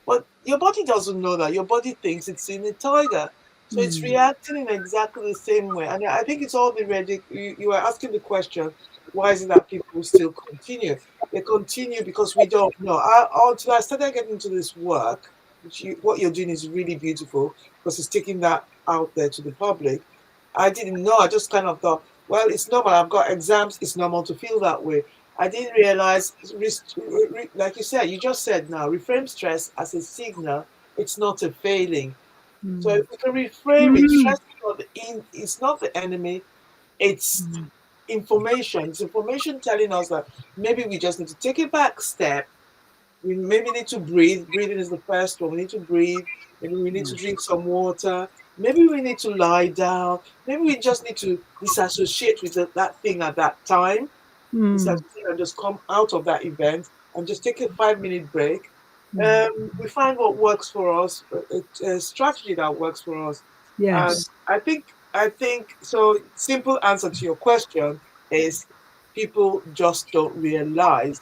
Speaker 3: But your body doesn't know that. Your body thinks it's seen a tiger. So it's
Speaker 1: mm,
Speaker 3: reacting in exactly the same way. And I think it's all you were asking the question, why is it that people still continue? They continue because we don't know. Until I started getting into this work, what you're doing is really beautiful because it's taking that out there to the public. I didn't know. I just kind of thought, well, it's normal. I've got exams. It's normal to feel that way. I didn't realize, like you said, you just said now, reframe stress as a signal. It's not a failing. So
Speaker 1: mm,
Speaker 3: if we can reframe it, stress is it's not the enemy. It's
Speaker 1: mm,
Speaker 3: information. It's information telling us that maybe we just need to take a back step. We maybe need to breathe. Breathing is the first one. We need to breathe. Maybe we need to
Speaker 1: yes.
Speaker 3: drink some water. Maybe we need to lie down. Maybe we just need to disassociate with that thing at that time.
Speaker 1: Mm,
Speaker 3: Disassociate and just come out of that event and just take a 5 minute break.
Speaker 1: mm,
Speaker 3: We find what works for us, a strategy that works for us. And
Speaker 1: yes.
Speaker 3: I think so. Simple answer to your question is people just don't realize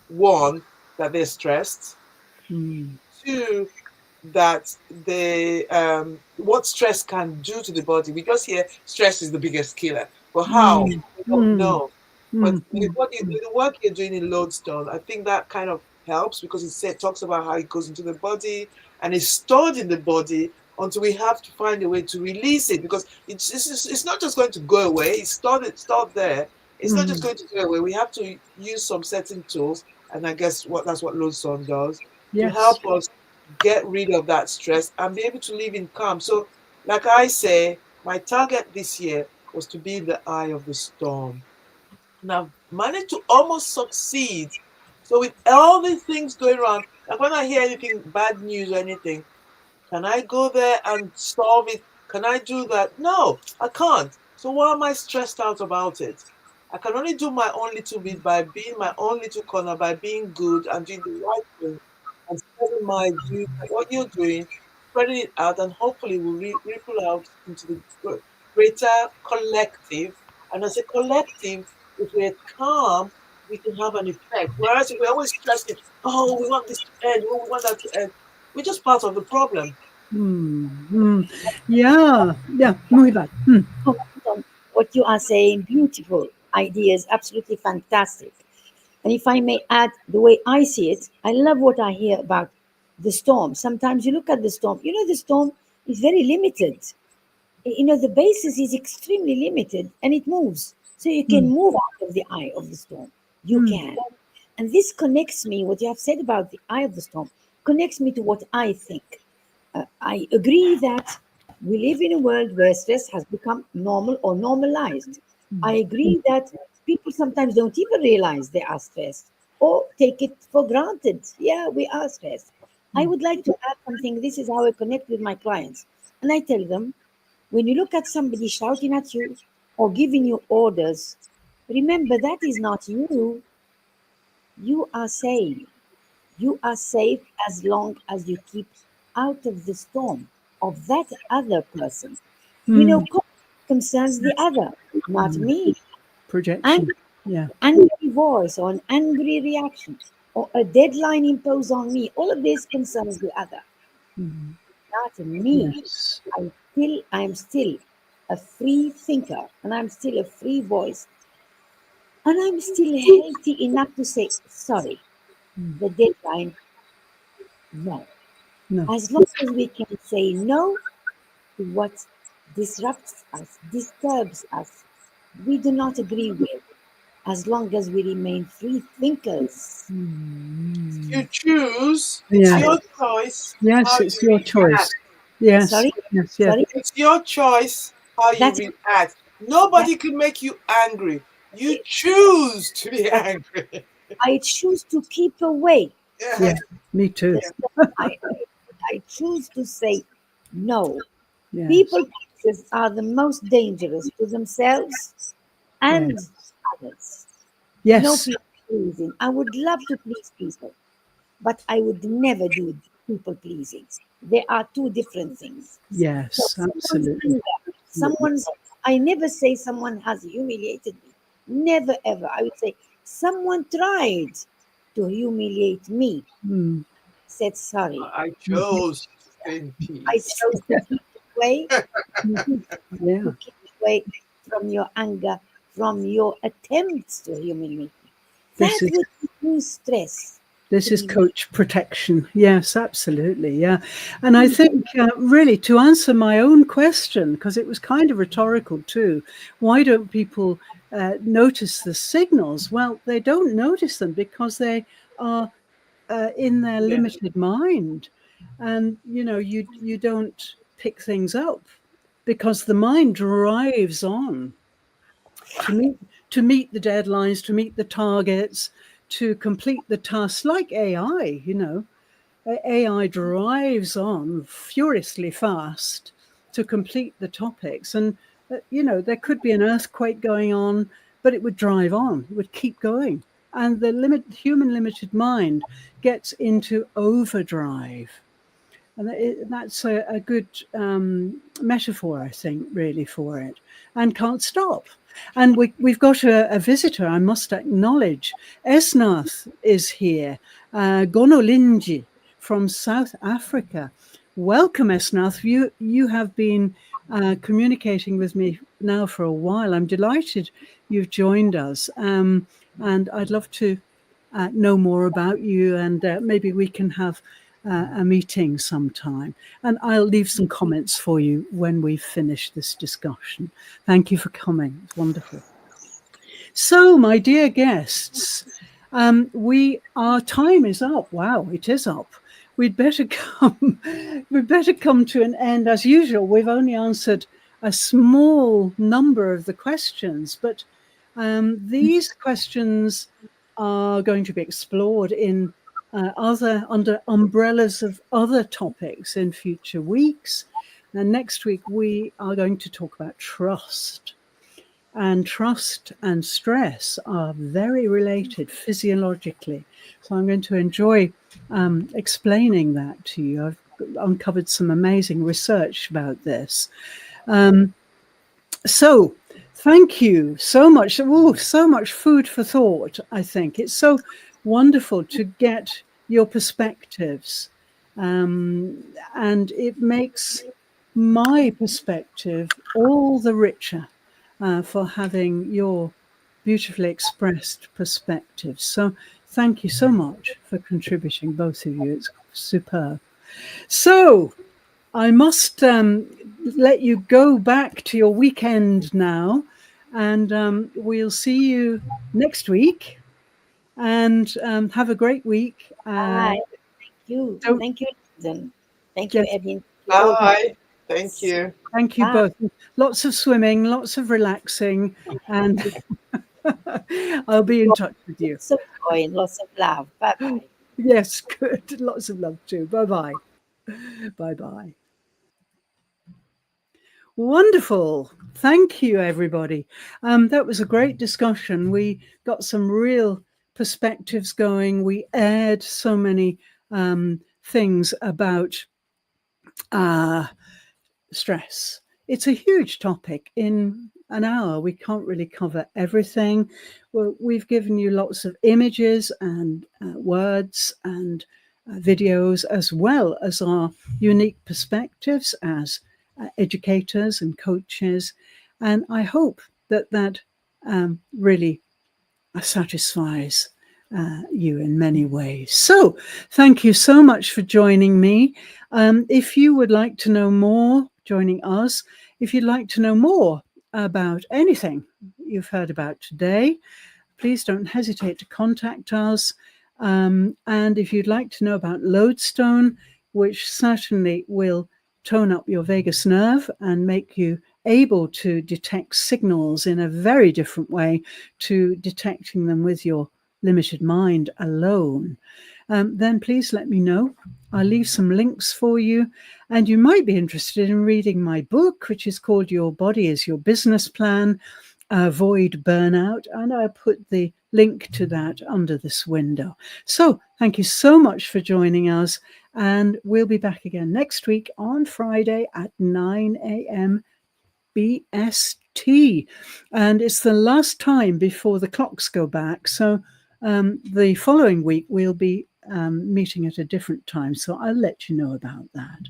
Speaker 3: one, that they're stressed.
Speaker 1: Mm.
Speaker 3: Two, that they what stress can do to the body. We just hear stress is the biggest killer, but how,
Speaker 1: Mm.
Speaker 3: we don't
Speaker 1: Mm.
Speaker 3: know. But
Speaker 1: Mm.
Speaker 3: with with the work you're doing in Lodestone, I think that kind of helps, because talks about how it goes into the body and is stored in the body until we have to find a way to release it, because it's not just going to go away. It's stored there. It's not just
Speaker 1: Mm.
Speaker 3: going to go away. We have to use some certain tools, and I guess that's what Lodestone does, to
Speaker 1: Yes.
Speaker 3: help us get rid of that stress and be able to live in calm. So, like I say, my target this year was to be in the eye of the storm. And I've managed to almost succeed. So, with all these things going on, like when I hear anything, bad news or anything, can I go there and solve it? Can I do that? No, I can't. So why am I stressed out about it? I can only do my own little bit by being my own little corner, by being good and doing the right thing and spreading my view, what you're doing, spreading it out, and hopefully we'll ripple out into the greater collective. And as a collective, if we're calm, we can have an effect. Whereas if we're always stressing, oh, we want this to end, oh, we want that to end, we're just part of the problem.
Speaker 1: Mm. Mm. Yeah. Yeah. Muhibat. Mm.
Speaker 2: What you are saying, beautiful ideas, absolutely fantastic. And if I may add, the way I see it, I love what I hear about the storm. Sometimes you look at the storm, the storm is very limited. The basis is extremely limited and it moves. So you can
Speaker 1: Mm.
Speaker 2: move out of the eye of the storm. You
Speaker 1: Mm.
Speaker 2: can. And this connects me, what you have said about the eye of the storm, connects me to what I think. I agree that we live in a world where stress has become normal or normalized. I agree that people sometimes don't even realize they are stressed or take it for granted. Yeah, we are stressed. I would like to add something. This is how I connect with my clients. And I tell them, when you look at somebody shouting at you or giving you orders, remember that is not you. You are safe. You are safe as long as you keep out of the storm of that other person.
Speaker 1: Mm.
Speaker 2: Concerns the other, not
Speaker 1: Mm.
Speaker 2: me.
Speaker 1: Projection.
Speaker 2: And
Speaker 1: Yeah.
Speaker 2: angry voice or an angry reaction or a deadline imposed on me, all of this concerns the other,
Speaker 1: Mm.
Speaker 2: not me.
Speaker 1: Yes.
Speaker 2: I'm still a free thinker and I'm still a free voice and I'm still healthy enough to say sorry.
Speaker 1: Mm.
Speaker 2: The deadline, no.
Speaker 1: No.
Speaker 2: As long as we can say no to what disrupts us, disturbs us, we do not agree with, as long as we remain free thinkers.
Speaker 3: You
Speaker 1: Mm.
Speaker 3: choose, it's
Speaker 1: Yeah.
Speaker 3: your choice
Speaker 1: Yes,
Speaker 3: how
Speaker 1: it's
Speaker 3: you
Speaker 1: your choice.
Speaker 3: react.
Speaker 1: Yes.
Speaker 2: Sorry,
Speaker 1: Yes. Yeah.
Speaker 2: sorry.
Speaker 3: It's your choice how you
Speaker 2: That's
Speaker 3: react.
Speaker 2: that.
Speaker 3: Nobody can make you angry. You choose to be angry.
Speaker 2: I choose to keep away.
Speaker 1: Yeah.
Speaker 3: Yeah.
Speaker 1: Me too.
Speaker 2: That's I, I choose to say no.
Speaker 1: Yes.
Speaker 2: People pleasers are the most dangerous to themselves
Speaker 1: Yeah.
Speaker 2: and others. No
Speaker 1: Yes.
Speaker 2: people pleasing. I would love to please people, but I would never do people pleasing. They are two different things. So
Speaker 1: Yes.
Speaker 2: someone's
Speaker 1: Absolutely.
Speaker 2: anger, someone's I never say someone has humiliated me. Never ever. I would say someone tried to humiliate me.
Speaker 1: Mm.
Speaker 2: Said sorry.
Speaker 3: I
Speaker 1: Mhm.
Speaker 3: chose to stay in
Speaker 2: I
Speaker 3: peace.
Speaker 2: chose to keep away,
Speaker 1: Yeah.
Speaker 2: to keep away from your anger, from your attempts to humiliate me.
Speaker 1: This
Speaker 2: That
Speaker 1: is
Speaker 2: would reduce stress
Speaker 1: This
Speaker 2: to
Speaker 1: is
Speaker 2: be
Speaker 1: coach protection. Yes, absolutely. Yeah. And I think really to answer my own question, because it was kind of rhetorical too, why don't people notice the signals? Well, they don't notice them because they are in their
Speaker 3: Yeah.
Speaker 1: limited mind. And, you don't pick things up because the mind drives on to meet to meet the deadlines, to meet the targets, to complete the tasks like AI, AI drives on furiously fast to complete the topics. And, there could be an earthquake going on, but it would drive on, it would keep going. And the human limited mind gets into overdrive. And that's a good metaphor, I think, really, for it. And can't stop. And we've got a visitor, I must acknowledge. Esnath is here, Gonolinji from South Africa. Welcome, Esnath. You have been communicating with me now for a while. I'm delighted you've joined us. And I'd love to know more about you, and maybe we can have a meeting sometime. And I'll leave some comments for you when we've finished this discussion. Thank you for coming. It's wonderful. So, my dear guests, our time is up. Wow, it is up. We'd better come to an end. As usual, we've only answered a small number of the questions, but these questions are going to be explored in under umbrellas of other topics in future weeks. And next week we are going to talk about trust. And trust and stress are very related physiologically. So I'm going to enjoy explaining that to you. I've uncovered some amazing research about this. So thank you so much. Ooh, so much food for thought, I think. It's so wonderful to get your perspectives. And it makes my perspective all the richer for having your beautifully expressed perspectives. So thank you so much for contributing, both of you. It's superb. So I must let you go back to your weekend now, and we'll see you next week. And have a great week.
Speaker 2: Bye. Thank you. Thank you, Linden. Thank you, Abby.
Speaker 3: Bye. Thank you.
Speaker 1: Thank you both. Lots of swimming, lots of relaxing, and I'll be in touch with you.
Speaker 2: Lots of joy and lots of love. Bye-bye.
Speaker 1: Yes, good. Lots of love too. Bye-bye. Bye-bye. Wonderful. Thank you, everybody. That was a great discussion. We got some real perspectives going. We aired so many things about stress. It's a huge topic. In an hour, we can't really cover everything. Well, we've given you lots of images and words and videos, as well as our unique perspectives as educators and coaches. And I hope that really satisfies you in many ways. So thank you so much for joining me. If you would like to know more, joining us, if you'd like to know more about anything you've heard about today, please don't hesitate to contact us. And if you'd like to know about Lodestone, which certainly will tone up your vagus nerve and make you able to detect signals in a very different way to detecting them with your limited mind alone, then please let me know. I'll leave some links for you. And you might be interested in reading my book, which is called Your Body is Your Business Plan, Avoid Burnout. And I put the link to that under this window. So thank you so much for joining us. And we'll be back again next week on Friday at 9 a.m. BST. And it's the last time before the clocks go back. So the following week, we'll be meeting at a different time. So I'll let you know about that.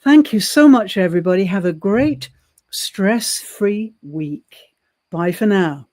Speaker 1: Thank you so much, everybody. Have a great stress-free week. Bye for now.